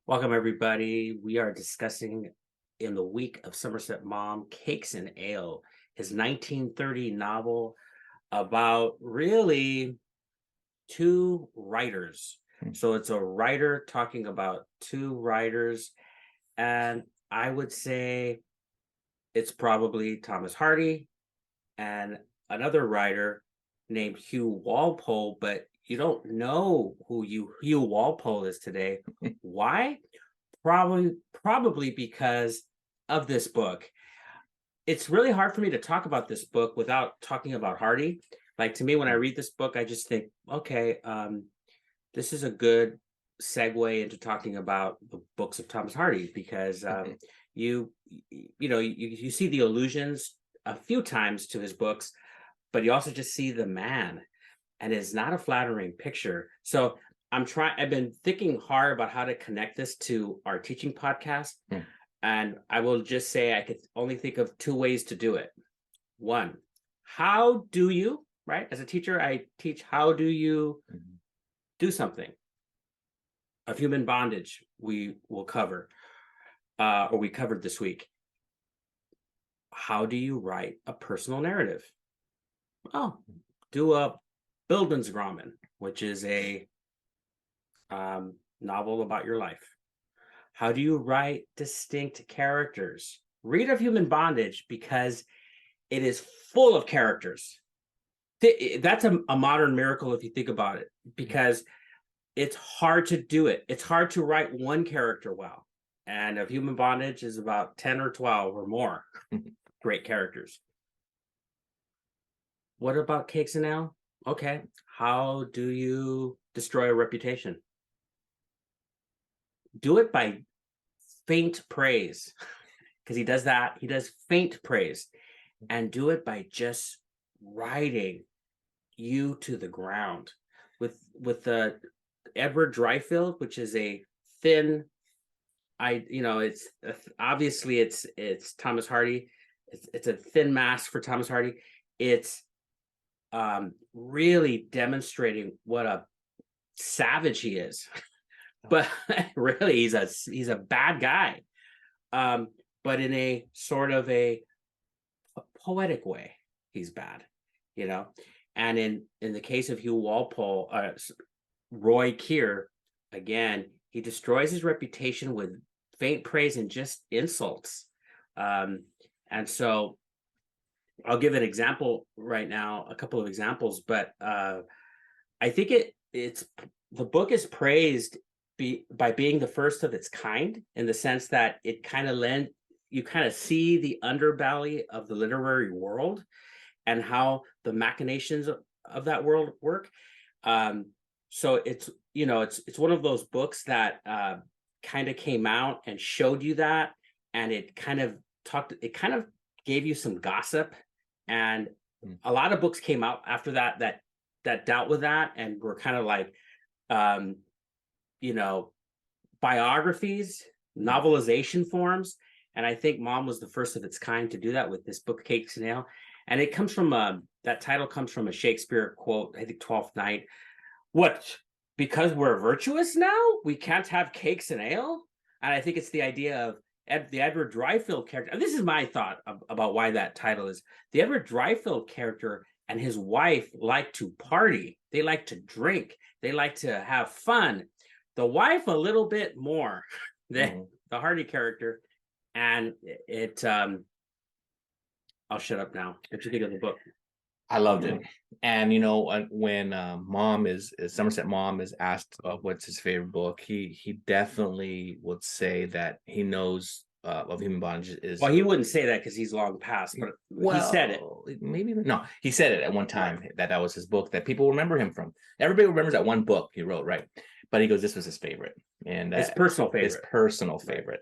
Welcome, everybody. We are discussing in the week of Somerset Maugham, Cakes and Ale, his 1930 novel about really two writers. So it's a writer talking about two writers, and I would say it's probably Thomas Hardy and another writer named Hugh Walpole, but you don't know who Hugh Walpole is today. Why? Probably because of this book. It's really hard for me to talk about this book without talking about Hardy. Like, to me, when I read this book, I just think, okay, this is a good segue into talking about the books of Thomas Hardy because you you see the allusions a few times to his books, but you also just see the man, and it's not a flattering picture. So I've been thinking hard about how to connect this to our teaching podcast. And I will just say I could only think of two ways to do it. One, how do you, right? As a teacher, I teach how do you do something. Of human bondage, we will cover, or we covered this week. How do you write a personal narrative? Oh, do a Bildungsroman, which is a novel about your life. How do you write distinct characters? Read Of Human Bondage because it is full of characters. That's a modern miracle if you think about it, because it's hard to do it. It's hard to write one character well. And Of Human Bondage is about 10 or 12 or more great characters. What about Cakes and Ale? Okay, how do you destroy a reputation? Do it by faint praise, because he does that. He does faint praise, and do it by just riding you to the ground with the Edward Dryfield, which is a thin. It's obviously it's Thomas Hardy. It's a thin mask for Thomas Hardy. It's really demonstrating what a savage he is. But really, he's a bad guy, but in a sort of a poetic way. He's bad, And in the case of Hugh Walpole, Roy Keir, again, he destroys his reputation with faint praise and just insults. And so, I'll give an example right now, a couple of examples, but I think it's the book is praised by being the first of its kind, in the sense that it you kind of see the underbelly of the literary world and how the machinations of that world work. So it's one of those books that kind of came out and showed you that, and it kind of gave you some gossip, and a lot of books came out after that dealt with that and were kind of like biographies, novelization forms. And I think Mom was the first of its kind to do that with this book, Cakes and Ale. And it comes from that title comes from a Shakespeare quote, I think Twelfth Night. What? Because we're virtuous now, we can't have cakes and ale? And I think it's the idea of the Edward Dryfield character. And this is my thought about why that title is. The Edward Dryfield character and his wife like to party. They like to drink. They like to have fun. The wife a little bit more than the Hardy character. And I'll shut up now. What you think of the book? I loved it. And when Somerset Maugham is asked what's his favorite book, he definitely would say that he knows Of Human Bondage is. Well, he wouldn't say that because he's long past, but he said it. Maybe no, he said it at one time, right, that was his book that people remember him from. Everybody remembers that one book he wrote, right? But he goes, this was his favorite, and his personal favorite. Right.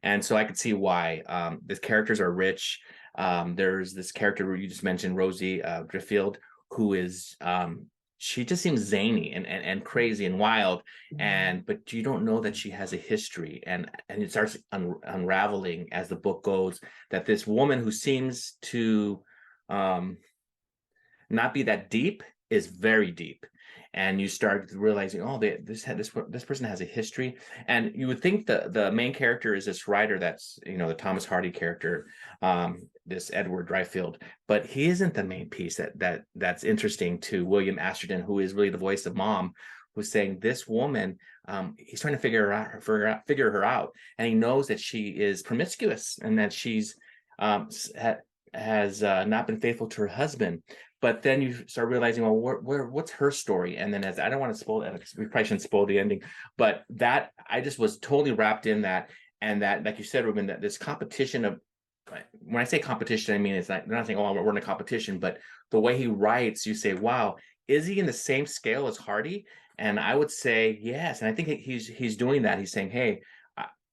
And so I could see why. The characters are rich. There's this character you just mentioned, Rosie Driffield, who is she just seems zany and crazy and wild, but you don't know that she has a history, and it starts unraveling as the book goes, that this woman who seems to not be that deep is very deep. and you start realizing, oh, this person has a history. And you would think the main character is this writer that's, the Thomas Hardy character, this Edward Dryfield, but he isn't the main piece that's interesting to William Asterton, who is really the voice of Mom, who's saying this woman, he's trying to figure her out, and he knows that she is promiscuous and that she's has not been faithful to her husband. But then you start realizing, well, what's her story? And then, as I don't want to spoil it, we probably shouldn't spoil the ending, but that I just was totally wrapped in that, and that, like you said, Ruben, that this competition of, when I say competition, I mean it's not, they're not saying, oh, we're in a competition, but the way he writes, you say, wow, is he in the same scale as Hardy? And I would say yes, and I think he's doing that. He's saying, hey,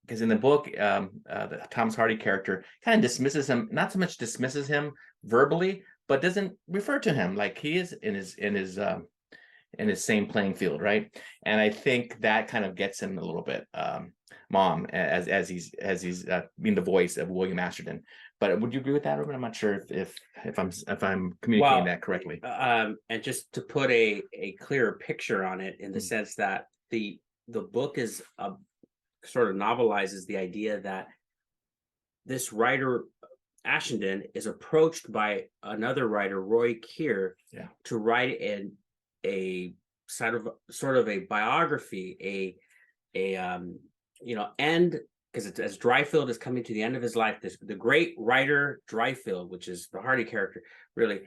because in the book, the Thomas Hardy character kind of dismisses him, not so much dismisses him verbally, but doesn't refer to him like he is in his same playing field, right? And I think that kind of gets him a little bit, Mom, as he's being the voice of William Asterton. But would you agree with that, Ruben? I'm not sure if I'm communicating that correctly. And just to put a clearer picture on it, in the sense that the book is sort of novelizes the idea that this writer Ashenden is approached by another writer, Roy Keir, to write a sort of a biography, end, because as Dryfield is coming to the end of his life, the great writer Dryfield, which is the Hardy character, really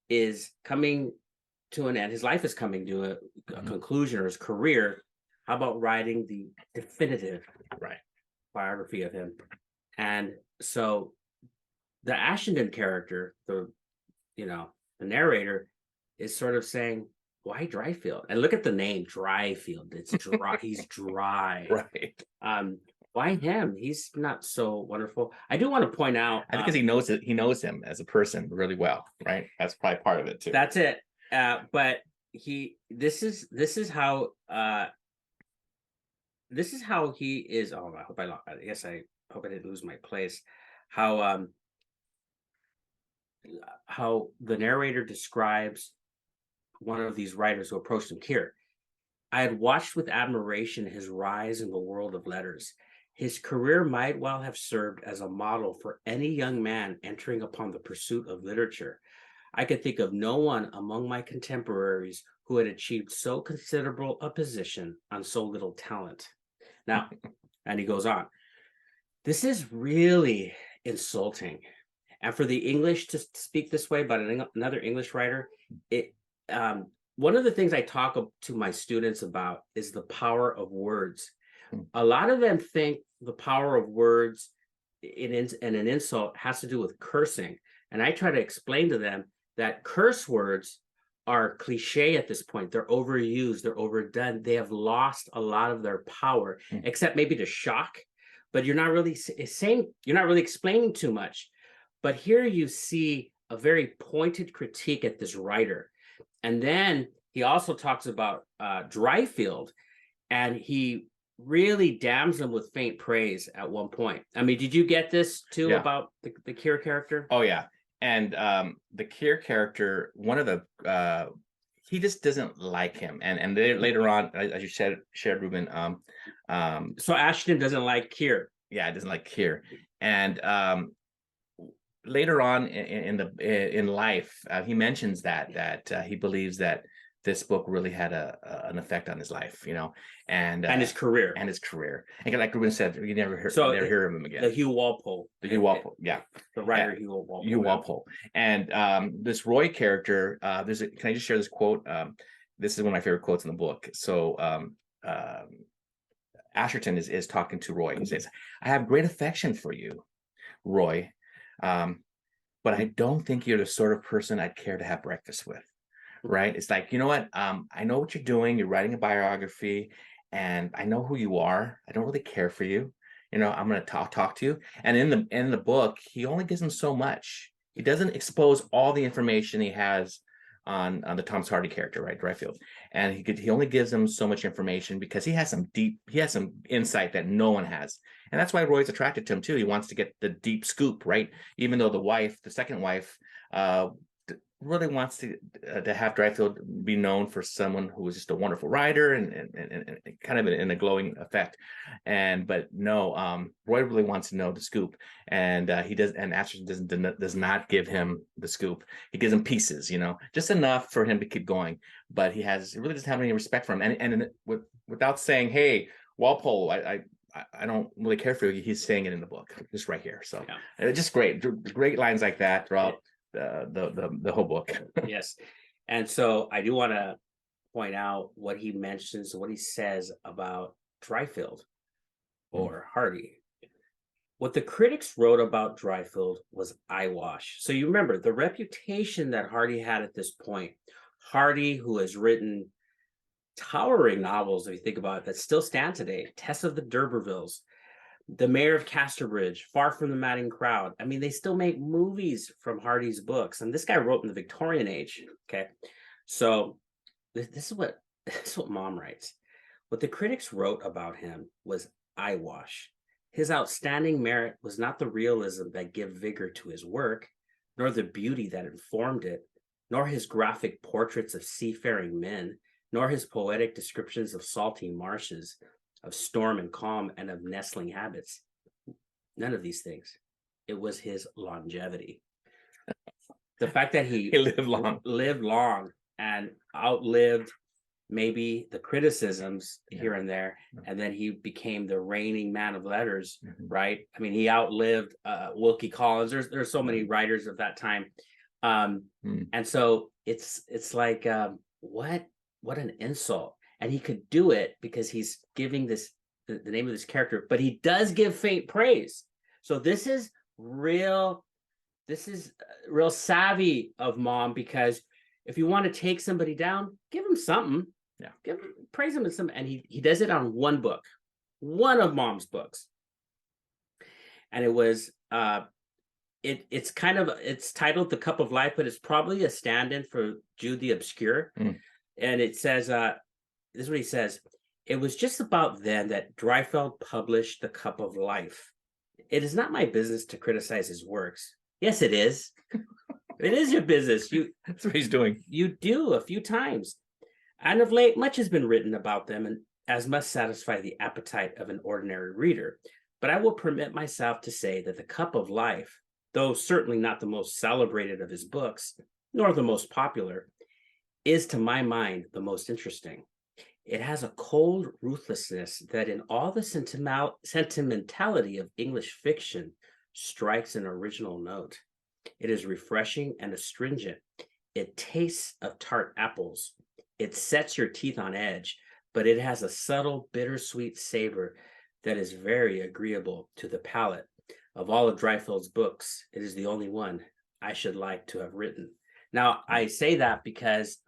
is coming to an end. His life is coming to a conclusion, or his career. How about writing the definitive biography of him? And so the Ashenden character, the narrator, is sort of saying, why Dryfield? And look at the name, Dryfield. It's dry. He's dry. Right. Why him? He's not so wonderful. I do want to point out, I think because he knows him as a person really well, right? That's probably part of it too. That's it. But this is how he is. Oh, I guess I hope I didn't lose my place. How the narrator describes one of these writers who approached him, Keir. I had watched with admiration his rise in the world of letters. His career might well have served as a model for any young man entering upon the pursuit of literature. I could think of no one among my contemporaries who had achieved so considerable a position on so little talent. Now, and he goes on, this is really insulting. And for the English to speak this way about another English writer, one of the things I talk to my students about is the power of words. A lot of them think the power of words in an insult has to do with cursing. And I try to explain to them that curse words are cliche at this point. They're overused, they're overdone. They have lost a lot of their power, except maybe to shock. But you're not really explaining too much. But here you see a very pointed critique at this writer. And then he also talks about Dryfield, and he really damns him with faint praise at one point. I mean, did you get this too about the Keir character? Oh, yeah. And the Keir character, one of the he just doesn't like him. And later on, as you shared, Ruben. So Ashton doesn't like Keir. Yeah, it doesn't like Keir. And later on in life, he mentions that he believes that this book really had an effect on his life, and his career, And like Ruben said, you never hear of him again. The Hugh Walpole, the writer Hugh Walpole, and this Roy character. Can I just share this quote? This is one of my favorite quotes in the book. So Asherton is talking to Roy. He says, "I have great affection for you, Roy, but I don't think you're the sort of person I'd care to have breakfast with." Right? It's like, you know what? I know what you're doing. You're writing a biography, and I know who you are. I don't really care for you. I'm going to talk to you. And in the book, he only gives him so much. He doesn't expose all the information he has on the Thomas Hardy character, right, Dryfield, and he only gives him so much information because he has some insight that no one has, and that's why Roy's attracted to him too. He wants to get the deep scoop, right? Even though the second wife, really wants to have Dryfield be known for someone who was just a wonderful writer and kind of in a glowing effect. But no, Roy really wants to know the scoop, and he does. And Atchison does not give him the scoop. He gives him pieces, just enough for him to keep going. But he really doesn't have any respect for him, without saying, "Hey, Walpole, I don't really care for you." He's saying it in the book, just right here. So it's just great lines like that throughout the whole book. Yes. And so I do want to point out what he mentions, what he says about Dryfield or Hardy. What the critics wrote about Dryfield was eyewash. So you remember the reputation that Hardy had at this point. Hardy, who has written towering novels, if you think about it, that still stand today. Tess of the D'Urbervilles, The Mayor of Casterbridge, Far from the Madding Crowd. I mean, they still make movies from Hardy's books. And this guy wrote in the Victorian age. Okay. So this is what Mom writes. What the critics wrote about him was eyewash. His outstanding merit was not the realism that gave vigor to his work, nor the beauty that informed it, nor his graphic portraits of seafaring men, nor his poetic descriptions of salty marshes, of storm and calm, and of nestling habits. None of these things. It was his longevity. The fact that he lived long and outlived maybe the criticisms here and there, and then he became the reigning man of letters, right? I mean, he outlived Wilkie Collins. There's so many writers of that time, and so it's like what an insult. And he could do it because he's giving this the name of this character, but he does give faint praise. So this is real savvy of Mom, because if you want to take somebody down, give him something. Yeah. Praise him in some, and he does it on one book, one of Mom's books. And it was it's titled The Cup of Life, but it's probably a stand-in for Jude the Obscure. And it says this is what he says. It was just about then that Dryfield published The Cup of Life. It is not my business to criticize his works. Yes, it is. It is your business. That's what he's doing. You do a few times. And of late, much has been written about them, and as must satisfy the appetite of an ordinary reader. But I will permit myself to say that The Cup of Life, though certainly not the most celebrated of his books, nor the most popular, is to my mind the most interesting. It has a cold ruthlessness that in all the sentimentality of English fiction strikes an original note. It is refreshing and astringent. It tastes of tart apples. It sets your teeth on edge, but it has a subtle, bittersweet savor that is very agreeable to the palate. Of all of Dryfield's books, it is the only one I should like to have written. Now, I say that because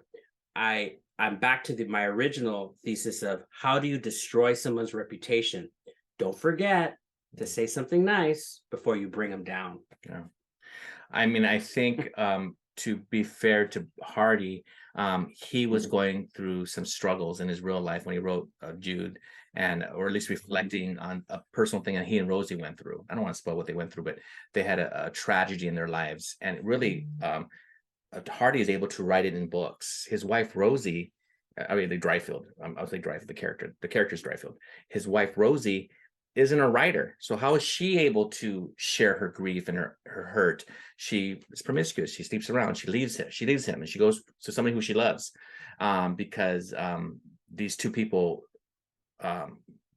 I'm back to my original thesis of how do you destroy someone's reputation? Don't forget to say something nice before you bring them down. Yeah. I mean, I think to be fair to Hardy, he was going through some struggles in his real life when he wrote Jude, or at least reflecting on a personal thing that he and Rosie went through. I don't want to spoil what they went through, but they had a tragedy in their lives, and it really Hardy is able to write it in books. His wife Rosie, the Dryfield, I'll say Dryfield, the character's Dryfield. His wife Rosie isn't a writer, so how is she able to share her grief and her hurt? She is promiscuous. She sleeps around. She leaves him, and she goes to somebody who she loves, because these two people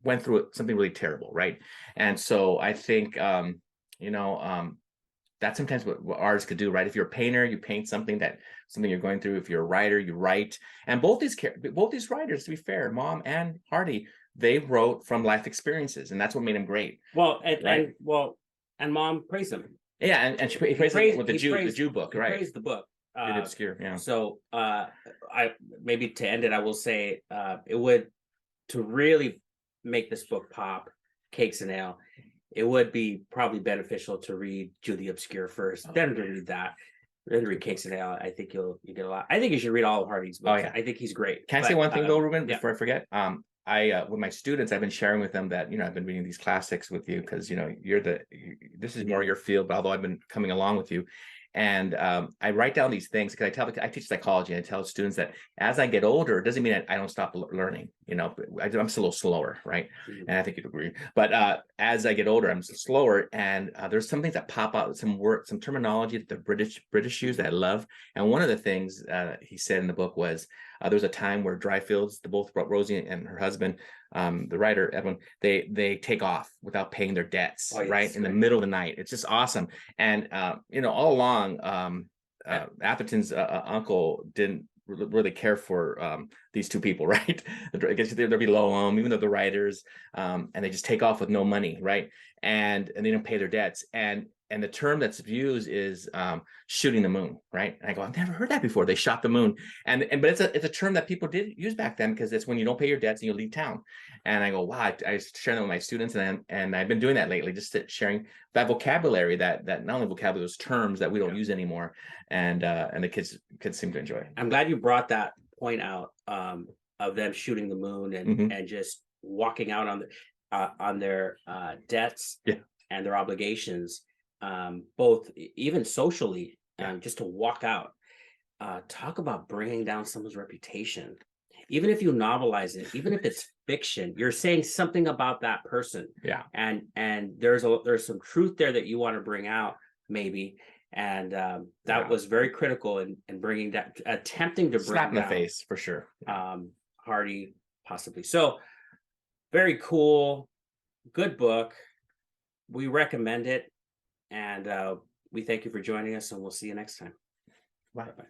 went through something really terrible, right? And so I think that's sometimes what artists could do, right? If you're a painter, you paint something you're going through. If you're a writer, you write. And both these writers, to be fair, Mom and Hardy, they wrote from life experiences, and that's what made them great. Well, and Mom praised him. Yeah, and he praised him with the Jew book, right? Praised the book. The Obscure, yeah. So I maybe to end it, I will say it would, to really make this book pop, Cakes and Ale, it would be probably beneficial to read Jude the Obscure first, then to read that. Then read Cakes and Ale. I think you get a lot. I think you should read all of Hardy's books. I think he's great. Can I say one thing though, Ruben, before I forget? With my students, I've been sharing with them that I've been reading these classics with you because this is more your field, but although I've been coming along with you, And I write down these things because I teach psychology, and I tell students that as I get older, it doesn't mean I don't stop learning. I'm still a little slower, right? Mhm. And I think you'd agree. But as I get older, I'm slower, and there's some things that pop out, some terminology that the British use that I love. And one of the things he said in the book was there was a time where Dryfields, both Rosie and her husband, the writer Edwin, they take off without paying their debts, Oh, right, yes, in the right. middle of the night. It's just awesome. And all along, Atherton's uncle didn't really care for these two people, right? I guess they're below them, even though they're writers, and they just take off with no money, right? And they don't pay their debts. And the term that's used is shooting the moon, right? And I go, I've never heard that before. They shot the moon, but it's a term that people did use back then, because it's when you don't pay your debts and you leave town. And I go, wow, I share that with my students, and I've been doing that lately, just sharing that vocabulary, that not only vocabulary, those terms that we don't use anymore, and the kids seem to enjoy. I'm glad you brought that point out, of them shooting the moon Mhm. and just walking out on their debts Yeah. and their obligations, both even socially, Yeah. just to walk out. Talk about bringing down someone's reputation. Even if you novelize it, even if it's fiction, you're saying something about that person, Yeah. and there's some truth there that you want to bring out, maybe. And that Yeah. was very critical in bringing that, attempting to Slap bring in the down face for sure. Hardy, possibly. So very cool, good book. We recommend it, and we thank you for joining us, and we'll see you next time. Wow. Bye bye.